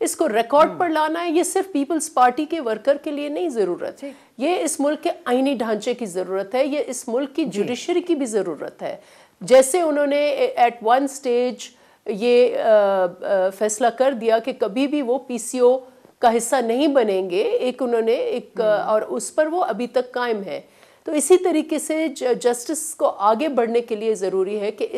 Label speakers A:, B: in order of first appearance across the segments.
A: اس کو ریکارڈ پر لانا ہے. یہ صرف پیپلز پارٹی کے ورکر کے لیے نہیں ضرورت، یہ اس ملک کے آئینی ڈھانچے کی ضرورت ہے، یہ اس ملک کی جوڈیشری کی بھی ضرورت ہے. جیسے انہوں نے ایٹ ون سٹیج یہ فیصلہ کر دیا کہ کبھی بھی وہ پی سی او کا حصہ نہیں بنیں گے، انہوں نے اور اس پر وہ ابھی تک قائم ہے. تو اسی طریقے سے جسٹس کو آگے بڑھنے کے لیے ضروری ہے کہ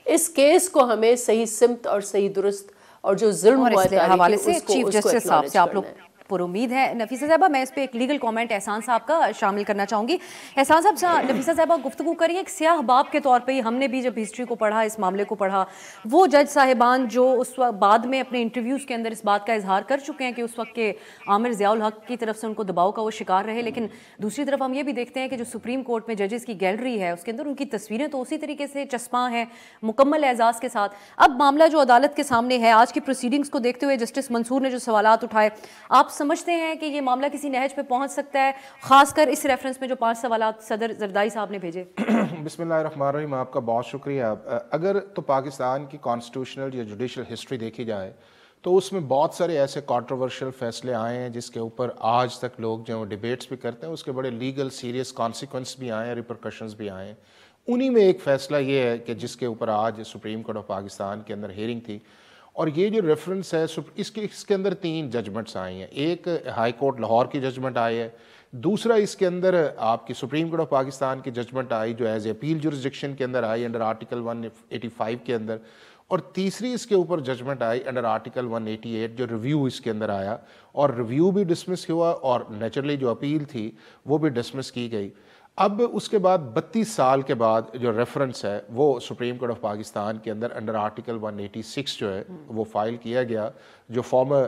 A: اس کیس کو ہمیں صحیح سمت اور صحیح درست اور جو ظلم ہوا ہے
B: حوالے سے چیف جسٹس صاحب سے آپ لوگ پر امید ہے. نفیسہ صاحبہ میں اس پہ ایک لیگل کامنٹ احسان صاحب کا شامل کرنا چاہوں گی. احسان صاحب، نفیسہ صاحبہ گفتگو کریے ایک سیاہ باپ کے طور پہ ہی. ہم نے بھی جب ہسٹری کو پڑھا، اس معاملے کو پڑھا، وہ جج صاحبان جو اس وقت بعد میں اپنے انٹرویوز کے اندر اس بات کا اظہار کر چکے ہیں کہ اس وقت کے عامر ضیاء الحق کی طرف سے ان کو دباؤ کا وہ شکار رہے. لیکن دوسری طرف ہم یہ بھی دیکھتے ہیں کہ جو سپریم کورٹ میں ججز کی گیلری ہے اس کے اندر ان کی تصویریں تو اسی طریقے سے چسپاں ہیں، مکمل اعزاز کے ساتھ. اب معاملہ جو عدالت کے سامنے ہے، آج کی پروسیڈنگز کو دیکھتے ہوئے جسٹس منصور نے جو سوالات اٹھائے، آپ سمجھتے ہیں کہ یہ معاملہ کسی نہج پہ پہنچ سکتا ہے، خاص کر اس ریفرنس میں جو 5 سوالات صدر زرداری صاحب نے بھیجے؟
C: بسم اللہ الرحمن الرحیم. آپ کا بہت شکریہ. اگر تو پاکستان کی کانسٹیٹیوشنل یا جوڈیشل ہسٹری دیکھی جائے تو اس میں بہت سارے ایسے کانٹروورشل فیصلے آئے ہیں جس کے اوپر آج تک لوگ جو ڈیبیٹس بھی کرتے ہیں، اس کے بڑے لیگل سیریس کانسیکوینس بھی آئے ہیں، ریپرکشنز بھی آئے ہیں. انہی میں ایک فیصلہ یہ ہے کہ جس کے اوپر آج سپریم کورٹ آف پاکستان کے اندر ہیئرنگ تھی، اور یہ جو ریفرنس ہے اس کے اندر 3 ججمنٹس آئی ہیں. ایک ہائی کورٹ لاہور کی ججمنٹ آئی ہے، دوسرا اس کے اندر آپ کی سپریم کورٹ آف پاکستان کی ججمنٹ آئی جو ایز اے اپیل جورسڈکشن کے اندر آئی انڈر آرٹیکل 185 کے اندر، اور تیسری اس کے اوپر ججمنٹ آئی انڈر آرٹیکل 188 جو ریویو اس کے اندر آیا، اور ریویو بھی ڈسمس ہوا اور نیچرلی جو اپیل تھی وہ بھی ڈسمس کی گئی. اب اس کے بعد 32 سال کے بعد جو ریفرنس ہے وہ سپریم کورٹ آف پاکستان کے اندر انڈر آرٹیکل 186 جو ہے وہ فائل کیا گیا، جو فارمر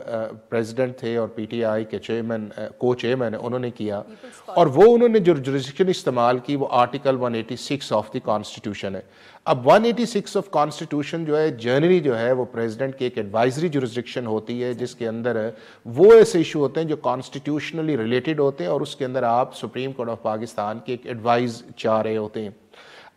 C: پریزیڈنٹ تھے اور پی ٹی آئی کے چیئرمین کو چیئرمین انہوں نے کیا، اور وہ انہوں نے جو جورسڈکشن استعمال کی وہ آرٹیکل 186 آف دی کانسٹیٹیوشن ہے. اب 186 آف کانسٹیٹیوشن جو ہے جنرلی جو ہے وہ پریزیڈنٹ کی ایک ایڈوائزری جورسڈکشن ہوتی ہے، جس کے اندر وہ ایسے ایشو ہوتے ہیں جو کانسٹیٹیوشنلی ریلیٹڈ ہوتے ہیں، اور اس کے اندر آپ سپریم کورٹ آف پاکستان کی ایک ایڈوائز چاہ رہے ہوتے ہیں.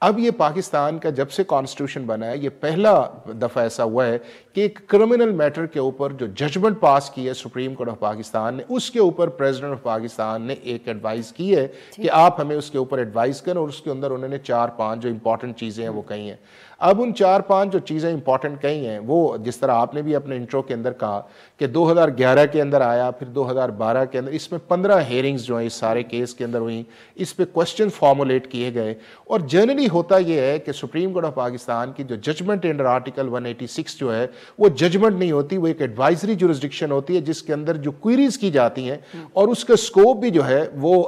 C: اب یہ پاکستان کا جب سے کانسٹیٹیوشن بنا ہے یہ پہلا دفعہ ایسا ہوا ہے کہ ایک کرمنل میٹر کے اوپر جو ججمنٹ پاس کی ہے سپریم کورٹ آف پاکستان نے، اس کے اوپر پریزیڈنٹ آف پاکستان نے ایک ایڈوائز کی ہے کہ آپ ہمیں اس کے اوپر ایڈوائز کریں، اور اس کے اندر انہوں نے 4-5 جو امپورٹنٹ چیزیں ہیں وہ کہی ہیں. اب ان 4-5 جو چیزیں امپورٹنٹ کہی ہیں وہ جس طرح آپ نے بھی اپنے انٹرو کے اندر کہا کہ 2011 کے اندر آیا، پھر 2012 کے اندر، اس میں 15 ہیئرنگز جو ہیں اس سارے کیس کے اندر ہوئیں، اس پہ کوسچن فارمولیٹ کیے گئے. اور جنرلی ہوتا یہ ہے کہ سپریم کورٹ آف پاکستان کی جو ججمنٹ انڈر آرٹیکل 186 جو ہے وہ ججمنٹ نہیں ہوتی، وہ ایک ایڈوائزری جورسڈکشن ہوتی ہے جس کے اندر جو کوئریز کی جاتی ہیں اور اس کا سکوپ بھی جو ہے وہ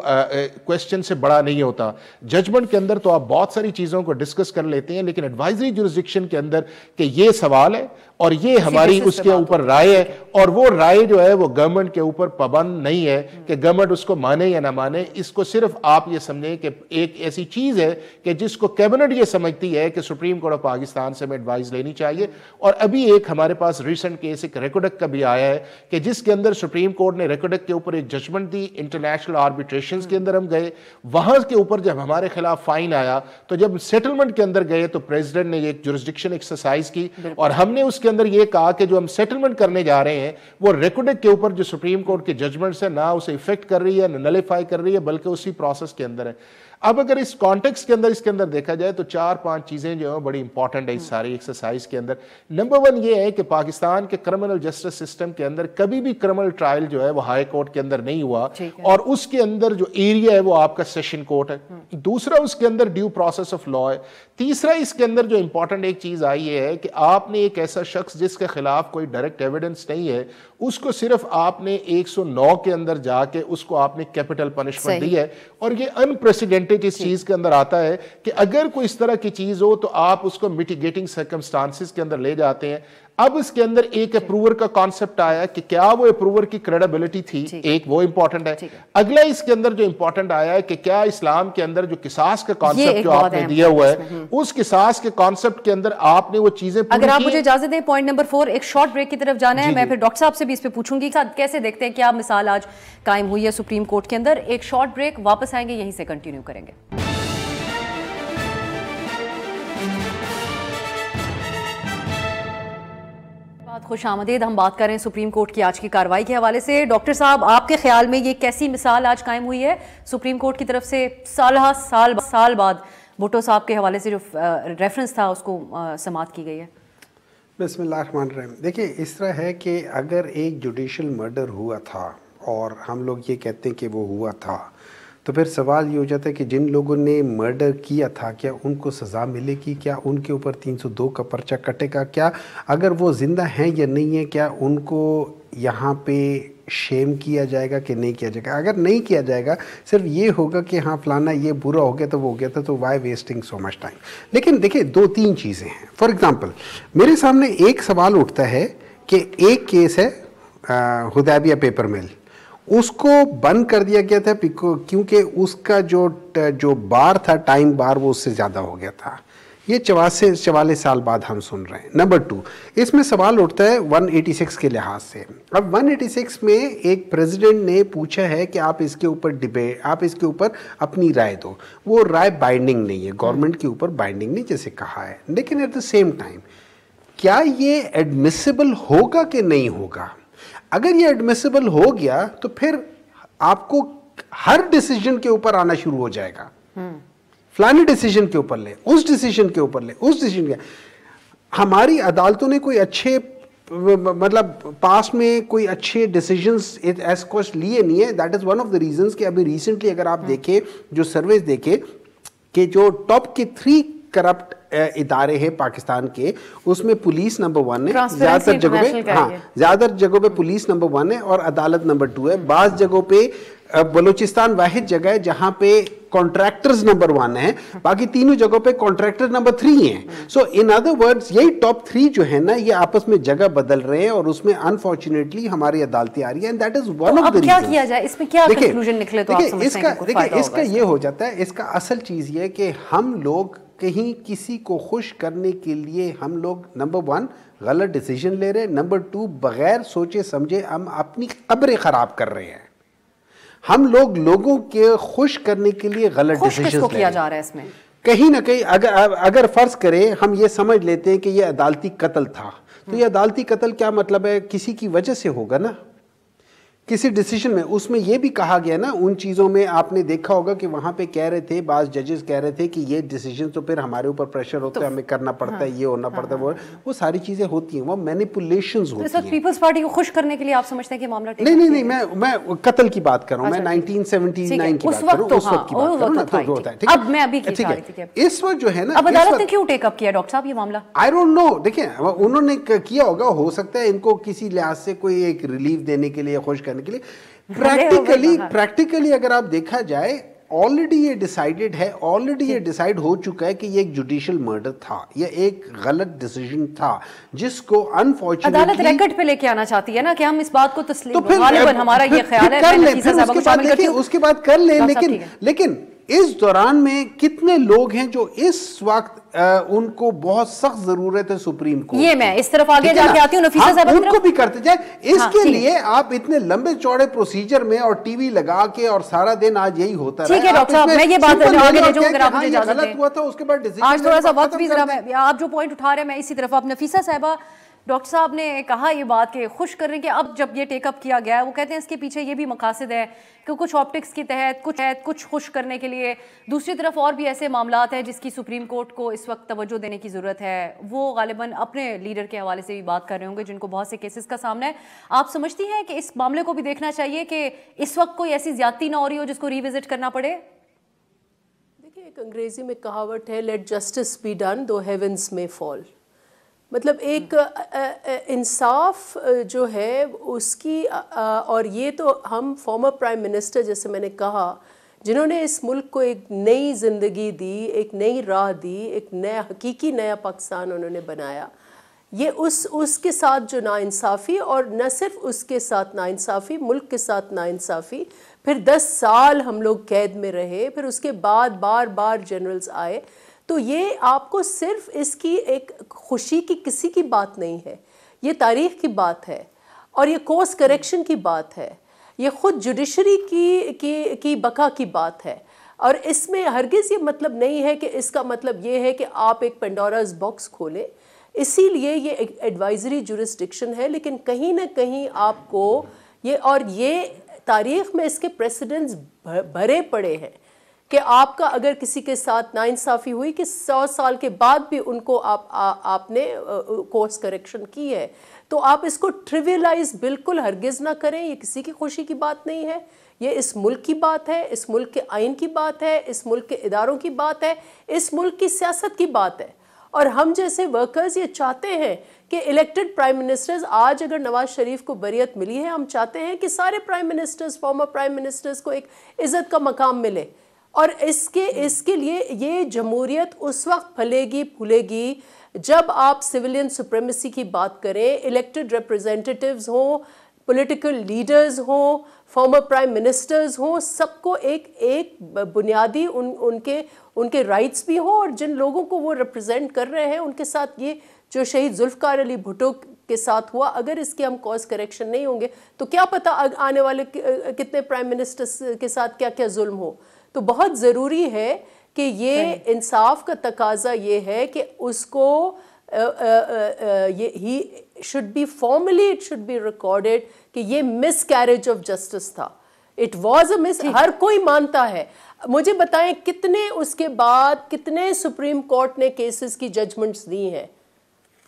C: کوسچن سے بڑا نہیں ہوتا. ججمنٹ کے اندر تو آپ بہت ساری چیزوں کو ڈسکس کر لیتے ہیں، لیکن ایڈوائزری جورسڈکشن کے اندر کہ یہ سوال ہے اور یہ ہماری اس کے اوپر رائے ہے، اور وہ رائے جو ہے وہ گورنمنٹ کے اوپر پابند نہیں ہے کہ گورنمنٹ اس کو مانے یا نہ مانے. اس کو صرف آپ یہ سمجھیں کہ ایک ایسی چیز ہے کہ جس کو کیبنٹ یہ سمجھتی ہے کہ سپریم کورٹ آف پاکستان سے ہمیں ایڈوائز لینی چاہیے. اور ابھی ایک ہمارے پاس ریسنٹ کیس ایک ریکوڈک کا بھی آیا ہے کہ جس کے اندر سپریم کورٹ نے ریکوڈک کے اوپر ایک ججمنٹ دی، انٹرنیشنل آربیٹریشنز کے اندر ہم گئے، وہاں کے اوپر جب ہمارے خلاف فائن آیا تو جب سیٹلمنٹ کے اندر گئے تو پریزیڈنٹ نے ایک جورسڈکشن ایکسرسائز کی، اور ہم نے اس کے اندر یہ کہا کہ جو ہم سیٹلمنٹ کرنے جا رہے ہیں وہ ریکوڈک کے اوپر جو سپریم کورٹ کے ججمنٹس ہے نہ اسے افیکٹ کر رہی ہے نہ نلیفائی کر رہی ہے، بلکہ اسی پروسیس کے اندر ہے. اب اگر اس کانٹیکس کے اندر دیکھا جائے تو 4-5 چیزیں جو ہیں بڑی امپورٹنٹ ہے اس ساری ایکسرسائز کے اندر. نمبر 1 یہ ہے کہ پاکستان کے کرمنل جسٹس سسٹم کے اندر کبھی بھی کرمنل ٹرائل جو ہے وہ ہائی کورٹ کے اندر نہیں ہوا، اور اس کے اندر جو ایریا ہے وہ آپ کا سیشن کورٹ ہے. دوسرا اس کے اندر ڈیو پروسیس آف لا ہے. تیسرا اس کے اندر جو امپورٹنٹ ایک چیز آئی ہے کہ آپ نے ایک ایسا شخص جس کے خلاف کوئی ڈائریکٹ ایویڈنس نہیں ہے اس کو صرف آپ نے 109 کے اندر جا کے اس کو آپ نے کیپٹل پنشمنٹ دی ہے. اور یہ انپریسیڈنٹڈ اس چیز کے اندر آتا ہے کہ اگر کوئی اس طرح کی چیز ہو تو آپ اس کو میٹیگیٹنگ سرکمسٹانسز کے اندر لے جاتے ہیں. اب اس کے اندر ایک اپروور کا کانسیپٹ آیا کہ کیا وہ اپروور کی کریڈیبلٹی تھی، ایک وہ امپورٹنٹ ہے. اگلا اس کے اندر جو امپورٹنٹ آیا ہے کہ کیا اسلام کے اندر جو قصاص کا کانسیپٹ جو آپ نے دیا ہوا ہے اس قصاص کے کانسیپٹ کے اندر آپ نے وہ چیزیں پوری کی.
B: اگر آپ مجھے اجازت دیں پوائنٹ نمبر 4 ایک شارٹ بریک کی طرف جانا ہے. میں پھر ڈاکٹر صاحب سے بھی اس پہ پوچھوں گی کیسے دیکھتے ہیں کیا مثال آج قائم ہوئی ہے سپریم کورٹ کے اندر. ایک شارٹ بریک، واپس آئیں گے یہیں سے کنٹینیو کریں گے. خوش آمدید. ہم بات کریں سپریم کورٹ کی آج کی کارروائی کے حوالے سے. ڈاکٹر صاحب, آپ کے خیال میں یہ کیسی مثال آج قائم ہوئی ہے سپریم کورٹ کی طرف سے سال بعد بھٹو صاحب کے حوالے سے جو ریفرنس تھا اس کو سماعت کی گئی ہے؟
D: بسم اللہ الرحمن الرحیم. دیکھیں, اس طرح ہے کہ اگر ایک جوڈیشل مرڈر ہوا تھا اور ہم لوگ یہ کہتے ہیں کہ وہ ہوا تھا, تو پھر سوال یہ ہو جاتا ہے کہ جن لوگوں نے مرڈر کیا تھا کیا ان کو سزا ملے گی؟ کیا ان کے اوپر 302 کا پرچہ کٹے گا؟ کیا اگر وہ زندہ ہیں یا نہیں ہیں, کیا ان کو یہاں پہ شیم کیا جائے گا کہ نہیں کیا جائے گا؟ اگر نہیں کیا جائے گا, صرف یہ ہوگا کہ ہاں فلانا یہ برا ہو گیا تو وہ ہو گیا تھا, تو وائی ویسٹنگ سو مچ ٹائم. لیکن دیکھیں, 2-3 چیزیں ہیں. فار ایگزامپل, میرے سامنے ایک سوال اٹھتا ہے کہ ایک کیس ہے حدیبیہ پیپر مل, اس کو بند کر دیا گیا تھا کیونکہ اس کا جو بار تھا, ٹائم بار, وہ اس سے زیادہ ہو گیا تھا. یہ 44 سال بعد ہم سن رہے ہیں. نمبر 2, اس میں سوال اٹھتا ہے 186 کے لحاظ سے. اب 186 میں ایک پریزیڈنٹ نے پوچھا ہے کہ آپ اس کے اوپر ڈیبیٹ, آپ اس کے اوپر اپنی رائے دو. وہ رائے بائنڈنگ نہیں ہے, گورنمنٹ کے اوپر بائنڈنگ نہیں جیسے کہا ہے. لیکن ایٹ دا سیم ٹائم کیا یہ ایڈمیسیبل ہوگا کہ نہیں ہوگا؟ اگر یہ ایڈمیسیبل ہو گیا تو پھر آپ کو ہر ڈیسیجن کے اوپر آنا شروع ہو جائے گا. فلانی ڈیسیجن کے اوپر لے, اس ڈیسیجن کے اوپر لے, اس ڈیسیجن کے. ہماری عدالتوں نے کوئی اچھے, مطلب پاسٹ میں کوئی اچھے ڈیسیجنز ایس کوش لیے نہیں ہے. That is one of the reasons کہ ابھی ریسنٹلی اگر آپ دیکھیں, جو سرویز دیکھیں کہ جو ٹاپ کے 3 کرپٹ ادارے ہیں پاکستان کے, اس میں پولیس نمبر 1 ہے, زیادہ جگہوں پہ پولیس نمبر 1 ہے اور عدالت نمبر 2 ہے. بعض جگہوں پہ بلوچستان واحد جگہ ہے جہاں پہ کانٹریکٹرز نمبر 1 ہیں, باقی تینوں جگہوں پہ کانٹریکٹر نمبر 3 ہیں. سو ان ادر ورڈز یہی ٹاپ 3 جو ہے نا, یہ آپس میں جگہ بدل رہے ہیں اور اس میں انفارچونیٹلی ہماری عدالتیں آ رہی ہیں. And that is one of the reasons.
B: کیا کیا جائے اس میں, کیا کنکلوژن نکلے تو آپ سمجھتے ہیں کہ
D: دیکھیں اس کا یہ ہو جاتا ہے, اس کا اصل چیز یہ ہے کہ ہم لوگ کہیں کسی کو خوش کرنے کے لیے ہم لوگ نمبر 1 غلط ڈیسیجن لے رہے ہیں, نمبر 2 بغیر سوچے سمجھے ہم اپنی قبریں خراب کر رہے ہیں. ہم لوگوں کے خوش کرنے کے لیے غلط ڈیسیجن
B: کیا جا رہا ہے اس میں.
D: کہیں نہ کہیں اگر فرض کریں ہم یہ سمجھ لیتے ہیں کہ یہ عدالتی قتل تھا, تو یہ عدالتی قتل کیا مطلب ہے, کسی کی وجہ سے ہوگا نا, کسی ڈیسیجن میں. اس میں یہ بھی کہا گیا نا, ان چیزوں میں آپ نے دیکھا ہوگا کہ وہاں پہ کہہ رہے تھے, بعض ججز کہہ رہے تھے کہ یہ ڈیسیجن تو پھر ہمارے اوپر پریشر ہوتا ہے, ہمیں کرنا پڑتا ہے, یہ ہونا پڑتا ہے, وہ ساری چیزیں ہوتی ہیں, وہ مینیپولیشنز ہوتی ہیں.
B: پیپلز پارٹی کو خوش کرنے کے لیے آپ سمجھتے ہیں کہ معاملہ
D: نہیں, میں قتل کی بات کر رہا ہوں, میں 1979 کی بات کر رہا ہوں, اس وقت کی بات کر رہا ہوں.
B: اب میں ابھی کی بات ہے,
D: اس وقت جو ہے نا,
B: اب عدالت نے کیوں ٹیک اپ کیا ڈاکٹر صاحب یہ معاملہ؟
D: I don't know. دیکھیں انہوں نے کیا ہوگا, ہو سکتا ہے ان کو کسی لحاظ سے کوئی ایک ریلیف دینے کے لیے, خوش کرنے کے لیے. پریکٹیکلی اگر آپ دیکھا جائے, آلریڈی یہ ڈیسائیڈڈ ہے, آلریڈی یہ ڈیسائیڈ ہو چکا ہے کہ یہ ایک جوڈیشل مرڈر تھا, یہ ایک غلط ڈیسیجن تھا جس کو انفارچونیٹلی
B: عدالت ریکارڈ پہ لے کے آنا چاہتی ہے نا کہ ہم اس بات کو تسلیم, غالباً ہمارا یہ خیال ہے,
D: اس کے بعد کر لیں. لیکن اس دوران میں کتنے لوگ ہیں جو اس وقت ان کو بہت سخت ضرورت ہے سپریم کورٹ.
B: یہ میں اس طرف آگے جا کے آتی ہوں, نفیسہ صاحب
D: ان کو بھی کرتے جائیں. اس کے لیے آپ اتنے لمبے چوڑے پروسیجر میں اور ٹی وی لگا کے اور سارا دن آج یہی ہوتا رہا.
B: ٹھیک ہے ڈاکٹر صاحب, میں یہ بات آگے لے جاؤں, اگر آپ مجھے اجازت دیں.
D: غلط ہوا تھا, اس کے بعد ڈیسیژن
B: آج تھوڑا سا وقت بھی ذرا, آپ جو پوائنٹ اٹھا رہے ہیں میں اسی طرف. اب نفیسہ صاحبہ, ڈاکٹر صاحب نے کہا یہ بات کہ خوش کرنے کے, اب جب یہ ٹیک اپ کیا گیا ہے, وہ کہتے ہیں اس کے پیچھے یہ بھی مقاصد ہے کہ کچھ آپٹکس کے تحت کچھ خوش کرنے کے لیے, دوسری طرف اور بھی ایسے معاملات ہیں جس کی سپریم کورٹ کو اس وقت توجہ دینے کی ضرورت ہے. وہ غالباً اپنے لیڈر کے حوالے سے بھی بات کر رہے ہوں گے جن کو بہت سے کیسز کا سامنا ہے. آپ سمجھتی ہیں کہ اس معاملے کو بھی دیکھنا چاہیے کہ اس وقت کوئی ایسی زیادتی نہ ہو رہی ہو جس کو ریوزٹ کرنا پڑے؟
A: دیکھیں, ایک انگریزی میں کہاوت ہے, let justice be done though heavens may fall. مطلب ایک انصاف جو ہے اس کی, اور یہ تو ہم فارمر پرائم منسٹر جیسے میں نے کہا, جنہوں نے اس ملک کو ایک نئی زندگی دی, ایک نئی راہ دی, ایک نیا حقیقی نیا پاکستان انہوں نے بنایا. یہ اس کے ساتھ جو ناانصافی, اور نہ صرف اس کے ساتھ ناانصافی, ملک کے ساتھ ناانصافی, پھر 10 سال ہم لوگ قید میں رہے, پھر اس کے بعد بار جنرلز آئے. تو یہ آپ کو صرف اس کی ایک خوشی کی کسی کی بات نہیں ہے, یہ تاریخ کی بات ہے, اور یہ کورس کریکشن کی بات ہے, یہ خود جوڈیشری کی بقا کی بات ہے. اور اس میں ہرگز یہ مطلب نہیں ہے کہ اس کا مطلب یہ ہے کہ آپ ایک پینڈوراز باکس کھولیں. اسی لیے یہ ایک ایڈوائزری جورسڈکشن ہے. لیکن کہیں نہ کہیں آپ کو یہ تاریخ میں اس کے پریسیڈنٹس بھرے پڑے ہیں کہ آپ کا اگر کسی کے ساتھ ناانصافی ہوئی کہ 100 سال کے بعد بھی ان کو آپ نے کورس کریکشن کی ہے, تو آپ اس کو ٹریویلائز بالکل ہرگز نہ کریں. یہ کسی کی خوشی کی بات نہیں ہے, یہ اس ملک کی بات ہے, اس ملک کے آئین کی بات ہے, اس ملک کے اداروں کی بات ہے, اس ملک کی سیاست کی بات ہے. اور ہم جیسے ورکرز یہ چاہتے ہیں کہ الیکٹڈ پرائم منسٹرز, آج اگر نواز شریف کو بریت ملی ہے, ہم چاہتے ہیں کہ سارے prime ministers, former prime ministers کو ایک عزت کا مقام ملے. اور اس کے لیے یہ جمہوریت اس وقت پھلے گی پھولے گی جب آپ سویلین سپریمیسی کی بات کریں, الیکٹڈ ریپرزینٹیٹیوز ہوں, پولیٹیکل لیڈرز ہوں, فارمر پرائم منسٹرز ہوں, سب کو ایک بنیادی ان کے رائٹس بھی ہوں, اور جن لوگوں کو وہ ریپرزینٹ کر رہے ہیں ان کے ساتھ یہ جو شہید ذوالفقار علی بھٹو کے ساتھ ہوا, اگر اس کے ہم کاز کریکشن نہیں ہوں گے تو کیا پتہ آنے والے کتنے پرائم منسٹرز کے ساتھ کیا کیا ظلم ہو. تو بہت ضروری ہے کہ یہ انصاف کا تقاضا یہ ہے کہ اس کو ہی should be formally it should be recorded کہ یہ مس کیریج آف جسٹس تھا. اٹ واز اے مس, ہر کوئی مانتا ہے. مجھے بتائیں کتنے اس کے بعد کتنے سپریم کورٹ نے کیسز کی ججمنٹس دی ہیں؟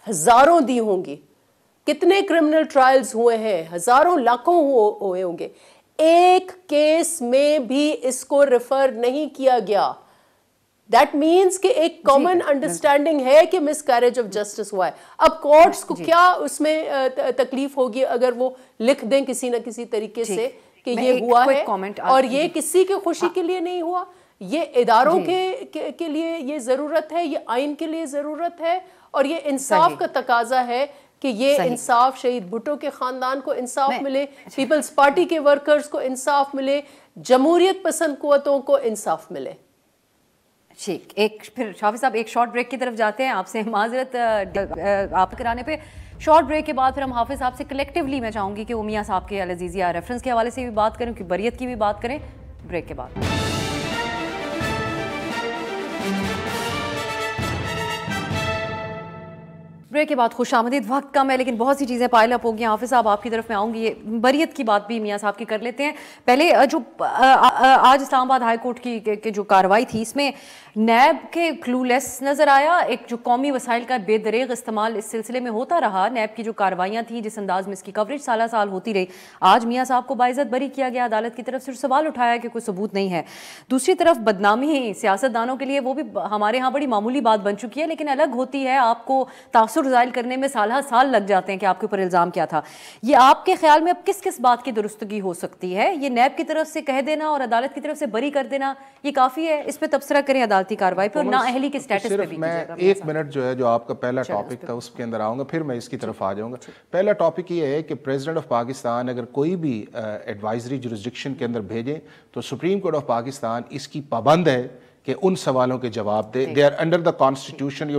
A: ہزاروں دی ہوں گی. کتنے کرمنل ٹرائلز ہوئے ہیں؟ ہزاروں لاکھوں ہوئے ہوں گے. ایک کیس میں بھی اس کو ریفر نہیں کیا گیا. دیٹ مینس کہ ایک کامن انڈرسٹینڈنگ ہے کہ مس کیریج آف جسٹس ہوا ہے. اب کورٹس کو کیا اس میں تکلیف ہوگی اگر وہ لکھ دیں کسی نہ کسی طریقے سے کہ یہ ہوا ہے, اور یہ کسی کی خوشی کے لیے نہیں ہوا, یہ اداروں کے لیے یہ ضرورت ہے, یہ آئین کے لیے ضرورت ہے, اور یہ انصاف کا تقاضا ہے کہ یہ انصاف شہید بھٹو کے خاندان کو انصاف ملے, پیپلز پارٹی کے ورکرز کو انصاف ملے, جمہوریت پسند قوتوں کو انصاف ملے.
B: ٹھیک, پھر شافی صاحب ایک شارٹ بریک کی طرف جاتے ہیں. آپ سے معذرت آپ کرانے پہ. شارٹ بریک کے بعد پھر ہم حافظ صاحب سے کلیکٹیولی میں چاہوں گی کہ میاں صاحب کے العزیزیہ ریفرنس کے حوالے سے بھی بات کریں, کہ بریت کی بھی بات کریں. بریک کے بعد بریک کے بعد خوش آمدید. وقت کم ہے لیکن بہت سی چیزیں پائل اپ ہو گئی. حافظ صاحب آپ کی طرف میں آؤں گی. یہ بریت کی بات بھی میاں صاحب کی کر لیتے ہیں. پہلے جو آج اسلام آباد ہائی کورٹ کی جو کارروائی تھی, اس میں نیب کے کلو لیس نظر آیا. ایک جو قومی وسائل کا بے دریغ استعمال اس سلسلے میں ہوتا رہا. نیب کی جو کارروائیاں تھیں, جس انداز میں اس کی کوریج سالہ سال ہوتی رہی, آج میاں صاحب کو باعزت بری کیا گیا عدالت کی طرف سے, سوال اٹھایا کہ کوئی ثبوت نہیں ہے. دوسری طرف بدنامی سیاست دانوں کے لیے وہ بھی ہمارے ہاں بڑی معمولی بات بن چکی ہے, لیکن الگ ہوتی ہے آپ کو تاثر زائل کرنے میں سالہ سال لگ جاتے ہیں کہ آپ کے اوپر الزام کیا تھا. یہ آپ کے خیال میں اب کس کس بات کی درستگی ہو سکتی ہے؟ یہ نیب کی طرف سے کہہ دینا اور عدالت کی طرف سے بری کر دینا یہ کافی ہے؟ اس پہ تبصرہ کریں عدالتی کارروائی پہ, اور نااہلی کے سٹیٹس پہ بھی.
C: میں ایک منٹ جو ہے جو آپ کا پہلا ٹاپک تھا اس کے اندر آؤں گا, پھر میں اس کی طرف آ جاؤں گا. پہلا ٹاپک یہ ہے کہ پریزیڈنٹ آف پاکستان اگر کوئی بھی ایڈوائزری جورسڈکشن کے اندر بھیجیں تو سپریم کورٹ آف پاکستان اس کی پابند ہے کہ ان سوالوں کے جواب دے. They are under the constitution.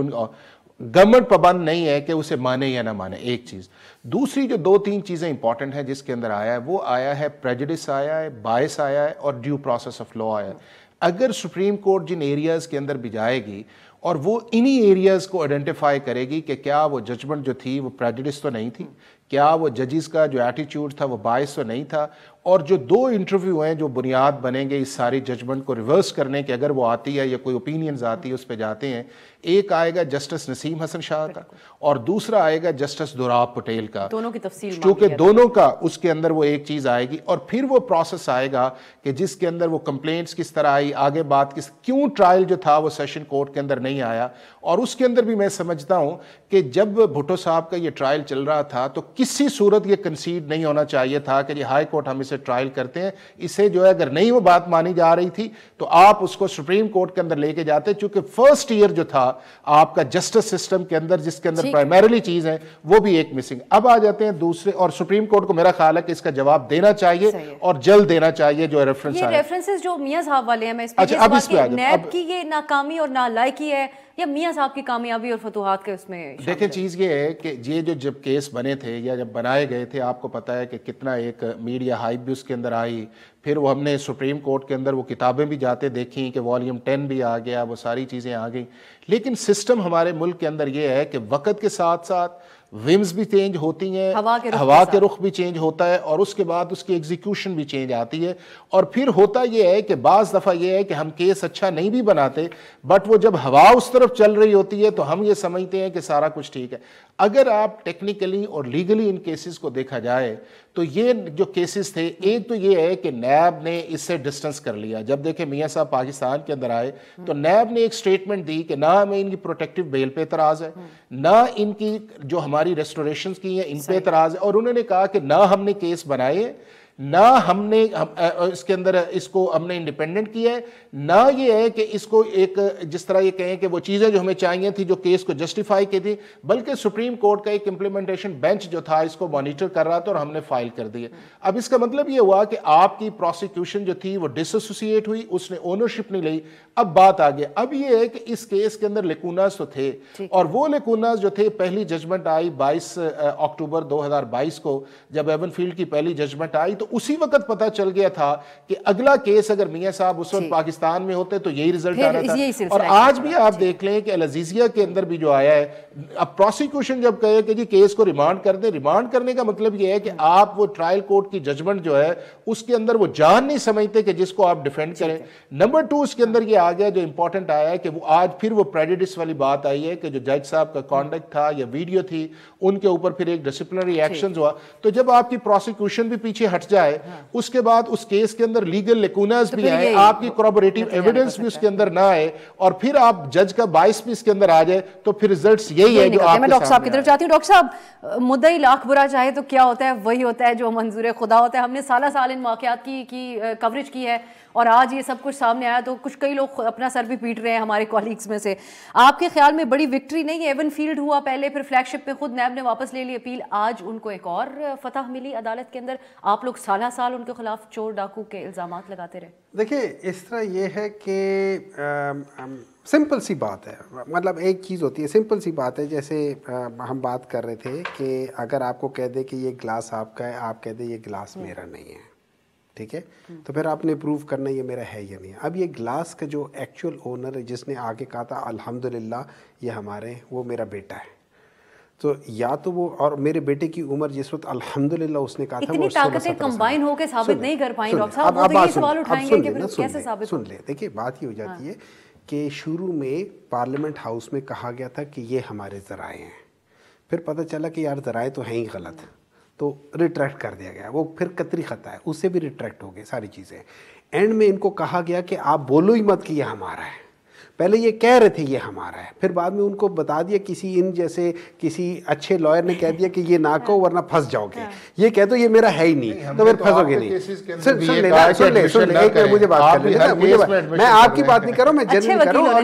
C: Government پابند نہیں ہے کہ اسے مانے یا نہ مانے, ایک چیز. دوسری جو 2-3 چیزیں امپورٹنٹ ہیں جس کے اندر آیا ہے, وہ آیا ہے پریجوڈس آیا ہے, بائس آیا ہے, اور ڈیو پروسیس آف لا آیا ہے. اگر سپریم کورٹ جن ایریاز کے اندر بھی جائے گی اور وہ انہی ایریاز کو آئیڈینٹیفائی کرے گی کہ کیا وہ ججمنٹ جو تھی وہ پریجوڈس تو نہیں تھی, کیا وہ ججز کا جو ایٹیچیوڈ تھا وہ باعث تو نہیں تھا, اور جو 2 انٹرویو ہیں جو بنیاد بنیں گے اس ساری ججمنٹ کو ریورس کرنے کے, اگر وہ آتی ہے یا کوئی اوپینینز آتی ہے اس پہ جاتے ہیں. ایک آئے گا جسٹس نسیم حسن شاہ کا, اور دوسرا آئے گا جسٹس دوراب پٹیل کا,
B: دونوں کی تفصیل
C: چونکہ دونوں کا اس کے اندر وہ ایک چیز آئے گی. اور پھر وہ پروسیس آئے گا کہ جس کے اندر وہ کمپلینٹس کس طرح آئی, آگے بات کیوں ٹرائل جو تھا وہ سیشن کورٹ کے اندر نہیں آیا. اور اس کے اندر بھی میں سمجھتا ہوں کہ جب بھٹو صاحب کا یہ ٹرائل چل رہا تھا تو کسی صورت یہ کنسیڈ نہیں ہونا چاہیے تھا کہ یہ ہائی کورٹ ہم اسے ٹرائل کرتے ہیں. اسے جو ہے اگر نہیں وہ بات مانی جا رہی تھی تو آپ اس کو سپریم کورٹ کے اندر لے کے جاتے, چونکہ فرسٹ ایئر جو تھا آپ کا جسٹس سسٹم کے اندر جس کے اندر پرائمریلی چیز ہے وہ بھی ایک مسنگ. اب آ جاتے ہیں دوسرے, اور سپریم کورٹ کو میرا خیال ہے کہ اس کا جواب دینا چاہیے اور جلد دینا چاہیے. جو ریفرنس
B: یہ ریفرنسز جو میاں صاحب والے ہیں, میں اس پہ نیب کی یہ ناکامی اور نالائکی ہے, یا میاں صاحب کی کامیابی اور فتوحات کے اس میں؟
C: دیکھیں چیز یہ ہے کہ یہ جو جب کیس بنے تھے یا جب بنائے گئے تھے، آپ کو پتہ ہے کہ کتنا ایک میڈیا ہائپ بھی اس کے اندر آئی، پھر وہ ہم نے سپریم کورٹ کے اندر وہ کتابیں بھی جاتے دیکھیں کہ والیوم 10 بھی آ گیا، وہ ساری چیزیں آ گئیں. لیکن سسٹم ہمارے ملک کے اندر یہ ہے کہ وقت کے ساتھ ساتھ ومز بھی چینج ہوتی ہیں، ہوا کے رخ بھی چینج ہوتا ہے، اور اس کے بعد اس کی ایگزیکیوشن بھی چینج آتی ہے. اور پھر ہوتا یہ ہے کہ بعض دفعہ یہ ہے کہ ہم کیس اچھا نہیں بھی بناتے، بٹ وہ جب ہوا اس طرف چل رہی ہوتی ہے تو ہم یہ سمجھتے ہیں کہ سارا کچھ ٹھیک ہے. اگر آپ ٹیکنیکلی اور لیگلی ان کیسز کو دیکھا جائے تو یہ جو کیسز تھے، ایک تو یہ ہے کہ نیب نے اس سے ڈسٹنس کر لیا. جب دیکھیں میاں صاحب پاکستان کے اندر آئے تو نیب نے ایک سٹیٹمنٹ دی کہ نہ ہمیں ان کی پروٹیکٹیو بیل پہ اعتراض ہے، نہ ان کی جو ہماری ریسٹوریشنز کی ہیں ان پہ اعتراض ہے، اور انہوں نے کہا کہ نہ ہم نے کیس بنائے، نہ ہم نے اس کے اندر اس کو ہم نے انڈیپینڈنٹ کیا ہے، نہ یہ ہے کہ اس کو ایک جس طرح یہ کہیں کہ وہ چیزیں جو ہمیں چاہیے تھی جو کیس کو جسٹیفائی کی تھی، بلکہ سپریم کورٹ کا ایک امپلیمنٹیشن بینچ جو تھا اس کو مانیٹر کر رہا تھا اور ہم نے فائل کر دی ہے. اب اس کا مطلب یہ ہوا کہ آپ کی پروسیکیوشن جو تھی وہ ڈس ایسوسیٹ ہوئی، اس نے اونرشپ نہیں لی. اب بات آ گیا، اب یہ ہے کہ اس کیس کے اندر لیکوناز تو تھے، اور وہ لیکوناز جو تھے، پہلی ججمنٹ آئی 22 اکتوبر 2022 کو جب ایون فیلڈ کی پہلی ججمنٹ آئی، تو اسی وقت پتہ چل گیا تھا کہ اگلا کیس اگر میاں صاحب اس وقت پاکستان میں ہوتے تو یہی رزلٹ آنا تھا. اور آج بھی آپ دیکھ لیں کہ العزیزیہ کے اندر بھی جو آیا ہے، اب پروسیکیوشن جب کہے کہ جی کیس کو ریمانڈ کر دیں، ریمانڈ کرنے کا مطلب یہ ہے کہ آپ وہ ٹرائل کورٹ کی ججمنٹ جو ہے اس کے اندر وہ جان نہیں سمجھتے کہ جس کو آپ ڈیفینڈ کریں. نمبر 2 اس کے اندر یہ آ گیا جو امپورٹنٹ آیا ہے کہ وہ آج پھر وہ پریجوڈس والی بات آئی ہے کہ جو جج صاحب کا کانڈکٹ تھا یا ویڈیو تھی ان کے اوپر پھر ایک ڈسپلنری ایکشنز ہوا. تو جب آپ کی پروسیکیوشن بھی پیچھے ہٹ جائے، اس کے بعد اس کیس کے اندر لیگل لیکوناز بھی آئے، آپ کی کورابوریٹیو ایویڈنس بھی اس کے اندر نہ آئے، اور پھر آپ جج کا باعث بھی اس کے اندر آ جائے، تو پھر ریزلٹس یہی ہے جو آپ
B: میں ڈاکٹر صاحب کی طرف چاہتی ہوں. ڈاکٹر صاحب، مدعی لاکھ برا چاہے تو کیا ہوتا ہے وہی ہوتا ہے جو منظور خدا ہوتا ہے. ہم نے سالہ سال ان واقعات کی کوریج کی ہے، اور آج یہ سب کچھ سامنے آیا تو کچھ کئی لوگ اپنا سر بھی پیٹ رہے ہیں ہمارے کولیگز میں سے. آپ کے خیال میں بڑی وکٹری نہیں ہے؟ ایون فیلڈ ہوا پہلے، پھر فلیگ شپ میں خود نیب نے واپس لے لی اپیل، آج ان کو ایک اور فتح ملی عدالت کے اندر. آپ لوگ سالہ سال ان کے خلاف چور ڈاکو کے الزامات لگاتے رہے.
D: دیکھیں اس طرح یہ ہے کہ سمپل سی بات ہے، مطلب ایک چیز ہوتی ہے، سمپل سی بات ہے. جیسے ہم بات کر رہے تھے کہ اگر آپ کو کہہ دے کہ یہ گلاس آپ کا ہے، آپ کہہ دے یہ گلاس میرا نہیں ہے، ٹھیک ہے، تو پھر آپ نے پروف کرنا یہ میرا ہے یا نہیں. اب یہ گلاس کا جو ایکچوئل اونر ہے جس نے آگے کہا تھا الحمدللہ یہ ہمارے، وہ میرا بیٹا ہے. تو یا تو وہ، اور میرے بیٹے کی عمر جس وقت الحمدللہ اس نے کہا تھا
B: اتنی طاقتیں کمبائن ہو کے ثابت نہیں کر پائیں ڈاکٹر صاحب. وہ یہ سوال اٹھائیں گے کہ پھر کیسے ثابت؟
D: سن لیں، دیکھیے بات یہ ہو جاتی ہے کہ شروع میں پارلیمنٹ ہاؤس میں کہا گیا تھا کہ یہ ہمارے ذرائع ہیں، پھر پتہ چلا کہ یار ذرائع تو ہیں ہی غلط، تو ریٹریکٹ کر دیا گیا. وہ پھر قطری خطا ہے، اس سے بھی ریٹریکٹ ہو گئے ساری چیزیں. اینڈ میں ان کو کہا گیا کہ آپ بولو ہی مت کہ یہ ہمارا ہے. پہلے یہ کہہ رہے تھے یہ ہمارا ہے، پھر بعد میں ان کو بتا دیا، کسی ان جیسے کسی اچھے لائر نے کہہ دیا کہ یہ نہ کہو ورنہ پھنس جاؤ گے، یہ کہہ دو یہ میرا ہے ہی نہیں، تو پھر پھنسو گے نہیں. سن لیں ایک مجھے بات کر لیں، میں آپ کی بات نہیں کر رہا ہوں، میں جنرل کر رہا ہوں، اور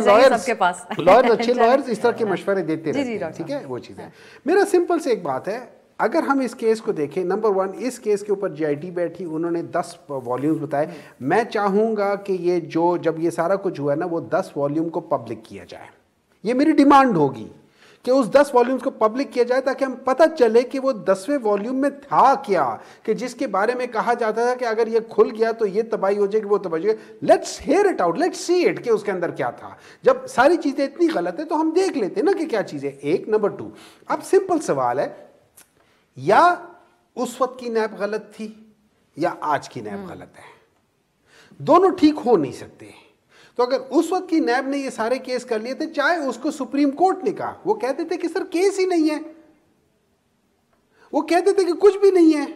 D: لائرز اچھے لائرز اس طرح کے مشورے دیتے رہتے ہیں، ٹھیک ہے. وہ چیز ہے. میرا سمپل سے ایک بات ہے، اگر ہم اس کیس کو دیکھیں، نمبر 1 اس کیس کے اوپر جی آئی ٹی بیٹھی، انہوں نے 10 والیومز بتائے. میں چاہوں گا کہ یہ جو جب یہ سارا کچھ ہوا ہے نا، وہ 10 والیوم کو پبلک کیا جائے. یہ میری ڈیمانڈ ہوگی کہ اس 10 والیومز کو پبلک کیا جائے، تاکہ ہم پتہ چلے کہ وہ 10ویں والیوم میں تھا کیا، کہ جس کے بارے میں کہا جاتا تھا کہ اگر یہ کھل گیا تو یہ تباہی ہو جائے گی، وہ تباہی ہو جائے گی. Let's hair it out, let's see it کہ اس کے اندر کیا تھا. جب ساری چیزیں اتنی غلط ہیں تو ہم دیکھ لیتے ہیں نا کہ کیا چیزیں. ایک نمبر 2، اب سمپل سوال ہے، یا اس وقت کی نیب غلط تھی یا آج کی نیب غلط ہے، دونوں ٹھیک ہو نہیں سکتے. تو اگر اس وقت کی نیب نے یہ سارے کیس کر لیے تھے، چاہے اس کو سپریم کورٹ نے کہا، وہ کہتے تھے کہ سر کیس ہی نہیں ہے، وہ کہتے تھے کہ کچھ بھی نہیں ہے،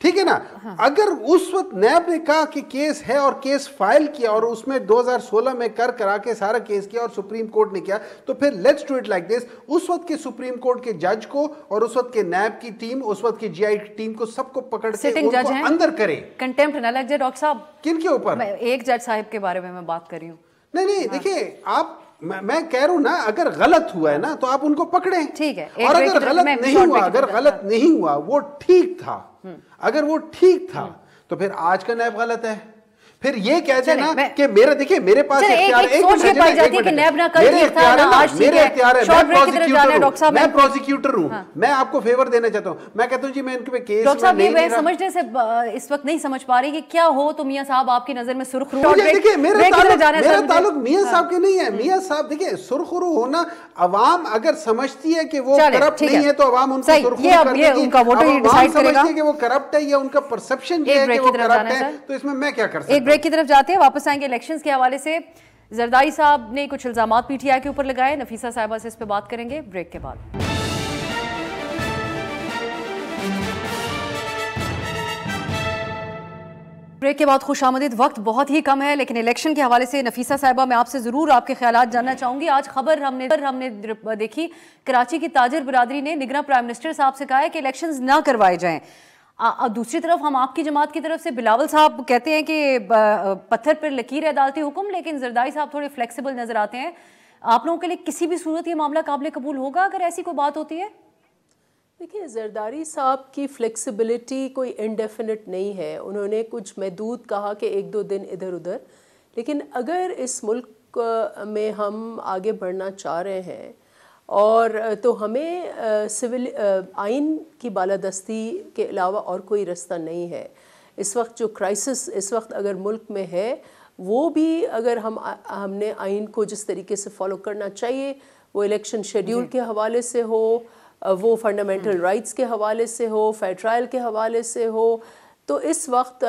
D: ٹھیک ہے نا. اگر اس وقت نیب نے کہا کہ کیس ہے اور کیس فائل کیا، اور اس میں 2016 میں کرا کے سارا کیس کیا اور سپریم کورٹ نے کیا، تو پھر let's do it like this. اس وقت کے سپریم کورٹ کے جج کو اور اس وقت کے نیب کی ٹیم، اس وقت کی جی آئی ٹیم کو، سب کو پکڑ کے ان کو اندر کرے.
B: کنٹیمپٹ نہ لگ جائے ڈاکٹر صاحب.
D: کن کے اوپر؟
B: ایک جج صاحب کے بارے میں بات کر رہی ہوں.
D: نہیں دیکھیے آپ، میں کہہ رہا ہوں نا، اگر غلط ہوا ہے نا تو آپ ان کو پکڑیں،
B: ٹھیک ہے.
D: اور اگر غلط نہیں ہوا، اگر غلط نہیں ہوا، وہ ٹھیک تھا، اگر وہ ٹھیک تھا تو پھر آج کا نیب غلط ہے، پھر یہ کہہ دینا کہ میرا دیکھیں میرے پاس اختیار ہے, میں پروسیکیوٹر ہوں, میں آپ کو فیور دینا چاہتا ہوں, میں کہتا ہوں جی میں ان کے کیس
B: ڈاکٹر صاحب یہ سمجھنے سے اس وقت نہیں سمجھ پا رہی کہ کیا ہو تو میاں صاحب آپ کی نظر میں سرخ رو.
D: دیکھیں میرا تعلق میاں صاحب کے نہیں ہے, میاں صاحب دیکھیں سرخ رو ہونا, عوام اگر سمجھتی ہے کہ وہ کرپٹ نہیں ہے تو عوام ان کو سرخ رو کر دے گی, عوام سمجھتی ہے کہ وہ کرپٹ ہے یا ان کا پرسپشن یہ ہے کہ وہ کرپٹ ہے, تو اس میں میں کیا کر سکتا ہوں.
B: بریک کی طرف جاتے ہیں, واپس آئیں گے الیکشنز کے حوالے سے. زرداری صاحب نے کچھ الزامات پی ٹی آئی کے اوپر لگائے, نفیسہ صاحبہ سے اس پہ بات کریں گے بریک کے بعد. بریک کے بعد خوش آمدید. وقت بہت ہی کم ہے لیکن الیکشن کے حوالے سے نفیسہ صاحبہ میں آپ سے ضرور آپ کے خیالات جاننا چاہوں گی. آج خبر ہم نے دیکھی, کراچی کی تاجر برادری نے نگراں پرائم منسٹر صاحب سے کہا ہے کہ الیکشنز نہ کروائے جائیں. دوسری طرف ہم آپ کی جماعت کی طرف سے بلاول صاحب کہتے ہیں کہ پتھر پر لکیر ہے عدالتی حکم, لیکن زرداری صاحب تھوڑے فلیکسیبل نظر آتے ہیں. آپ لوگوں کے لیے کسی بھی صورت یہ معاملہ قابل قبول ہوگا اگر ایسی کوئی بات ہوتی ہے؟
A: دیکھیے زرداری صاحب کی فلیکسیبلٹی کوئی انڈیفینٹ نہیں ہے, انہوں نے کچھ محدود کہا کہ 1-2 دن ادھر ادھر, لیکن اگر اس ملک میں ہم آگے بڑھنا چاہ رہے ہیں اور تو ہمیں سول آئین کی بالادستی کے علاوہ اور کوئی رستہ نہیں ہے. اس وقت جو کرائسس اس وقت اگر ملک میں ہے وہ بھی اگر ہم نے آئین کو جس طریقے سے فالو کرنا چاہیے, وہ الیکشن شیڈیول کے حوالے سے ہو, وہ فنڈامنٹل رائٹس کے حوالے سے ہو, فیئر ٹرائل کے حوالے سے ہو, تو اس وقت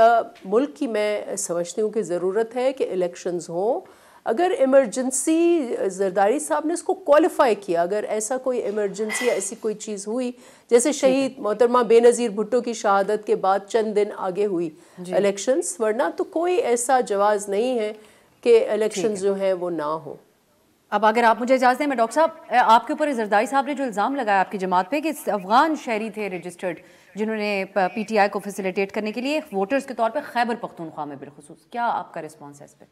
A: ملک کی میں سمجھتی ہوں کہ ضرورت ہے کہ الیکشنز ہوں. اگر ایمرجنسی, زرداری صاحب نے اس کو کوالیفائی کیا, اگر ایسا کوئی ایمرجنسی یا ایسی کوئی چیز ہوئی جیسے شہید محترمہ بے نظیر بھٹو کی شہادت کے بعد چند دن آگے ہوئی الیکشنز, ورنہ تو کوئی ایسا جواز نہیں ہے کہ الیکشنز جو ہیں وہ نہ ہوں.
B: اب اگر آپ مجھے اجازت دیں, میں ڈاکٹر صاحب آپ کے اوپر زرداری صاحب نے جو الزام لگایا آپ کی جماعت پہ کہ افغان شہری تھے رجسٹرڈ جنہوں نے پی ٹی آئی کو فیسیلیٹیٹ کرنے کے لیے ووٹرز کے طور پہ خیبر پختونخوا میں بالخصوص, کیا آپ کا رسپانس ہے اس پہ؟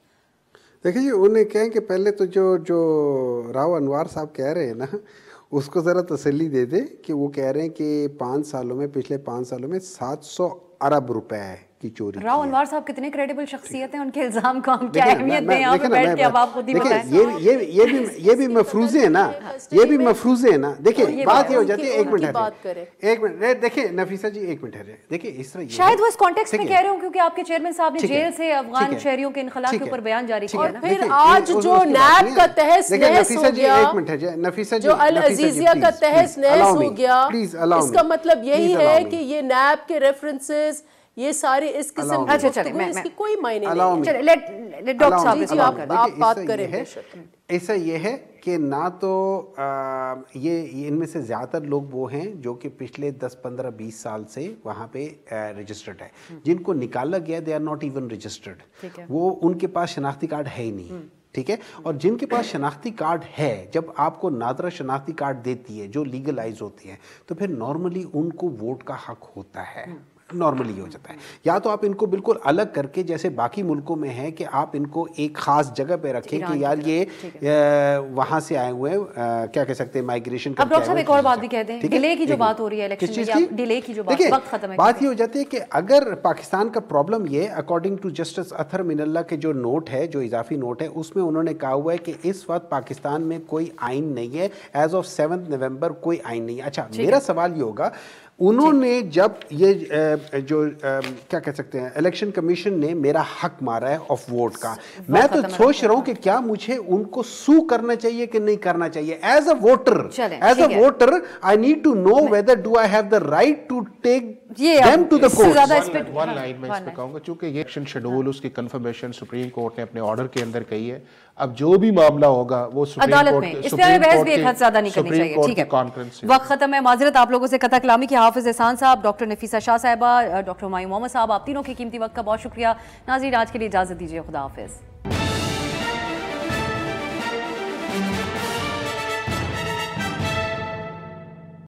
D: دیکھیں جی انہیں کہیں کہ پہلے تو جو راؤ انوار صاحب کہہ رہے ہیں نا اس کو ذرا تسلی دے دیں کہ وہ کہہ رہے ہیں کہ پچھلے 5 سالوں میں 700 ارب روپے کی چوری.
B: راؤ انوار صاحب کتنے کریڈیبل شخصیت ہیں, ان کے الزام کو ہم کیا اہمیت دیں یہاں پہ بیٹھ کے, اب آپ خود ہی بتائیں.
D: یہ بھی مفروضے ہیں نا, یہ بھی مفروضے ہیں نا. دیکھیں بات یہ ہو جاتی ہے, ایک منٹ دیکھیں نفیسہ جی, ایک منٹ ہے, دیکھیں اس طرح
B: شاید وہ اس کانٹیکسٹ میں کہہ رہے ہوں کیونکہ آپ کے چیئرمین صاحب نے جیل سے افغان شہریوں کے انخلاء کے اوپر بیان جاری کیا نا.
A: پھر آج جو نیب کا تحس نحس ہو گیا, جو العزیزیہ کا تحس نحس ہو گیا, اس کا مطلب یہی ہے کہ یہ نیب کے ریفرنسز یہ سارے اس قسم کی گفتگو, اس کی کوئی معنی نہیں.
B: ڈاکٹر صاحب
A: جی آپ بات کریں.
D: ایسا یہ ہے کہ نہ تو یہ ان میں سے زیادہ تر لوگ وہ ہیں جو کہ پچھلے 10-15-20 سال سے وہاں پہ رجسٹرڈ ہے, جن کو نکالا گیا they are not even registered, وہ ان کے پاس شناختی کارڈ ہے ہی نہیں. ٹھیک ہے, اور جن کے پاس شناختی کارڈ ہے, جب آپ کو نادرہ شناختی کارڈ دیتی ہے جو لیگلائز ہوتی ہے تو پھر نارملی ان کو ووٹ کا حق ہوتا ہے, نارملی ہو جاتا ہے. یا تو آپ ان کو بالکل الگ کر کے جیسے باقی ملکوں میں ہے کہ آپ ان کو ایک خاص جگہ پہ رکھیں کہ یار یہ وہاں سے آئے ہوئے ہیں, کیا کہہ سکتے ہیں مائیگریشن.
B: اب ڈاکٹر صاحب ایک اور بات بھی کہہ دیں, ڈیلے کی جو بات ہو رہی ہے الیکشن میں, ڈیلے کی جو وقت ختم ہے,
D: بات یہ ہو جاتی ہے کہ اگر پاکستان کا پرابلم یہ اکارڈنگ ٹو جسٹس اطہر من اللہ کے جو نوٹ ہے, جو اضافی نوٹ ہے, اس میں انہوں نے کہا ہوا ہے کہ اس وقت پاکستان میں کوئی آئین نہیں ہے, ایز آف 7 نومبر کوئی آئین نہیں ہے. اچھا میرا سوال یہ ہوگا, انہوں نے جب یہ جو کیا کہہ سکتے ہیں الیکشن کمیشن نے میرا حق مارا ہے آف ووٹ کا, میں تو سوچ رہا ہوں کہ کیا مجھے ان کو سو کرنا چاہیے کہ نہیں کرنا چاہیے. As a voter I need to know whether do I have the right to take them to the courts.
C: One line میں اس پہ کہوں گا, چونکہ یہ الیکشن شیڈول اس کی کنفرمیشن سپریم کورٹ نے اپنے آرڈر کے اندر کہی ہے, اب جو بھی معاملہ ہوگا وہ
B: عدالت میں, اس پہ بحث بھی ایک حد زیادہ نہیں کرنی چاہیے. ٹھیک ہے, وقت ختم ہے. معذرت آپ لوگوں سے قطع کلامی کی. حافظ احسان صاحب, ڈاکٹر نفیسہ شاہ صاحبہ, ڈاکٹر ہمایوں محمد صاحب, آپ تینوں کے قیمتی وقت کا بہت شکریہ. ناظرین آج کے لیے اجازت دیجیے, خدا حافظ.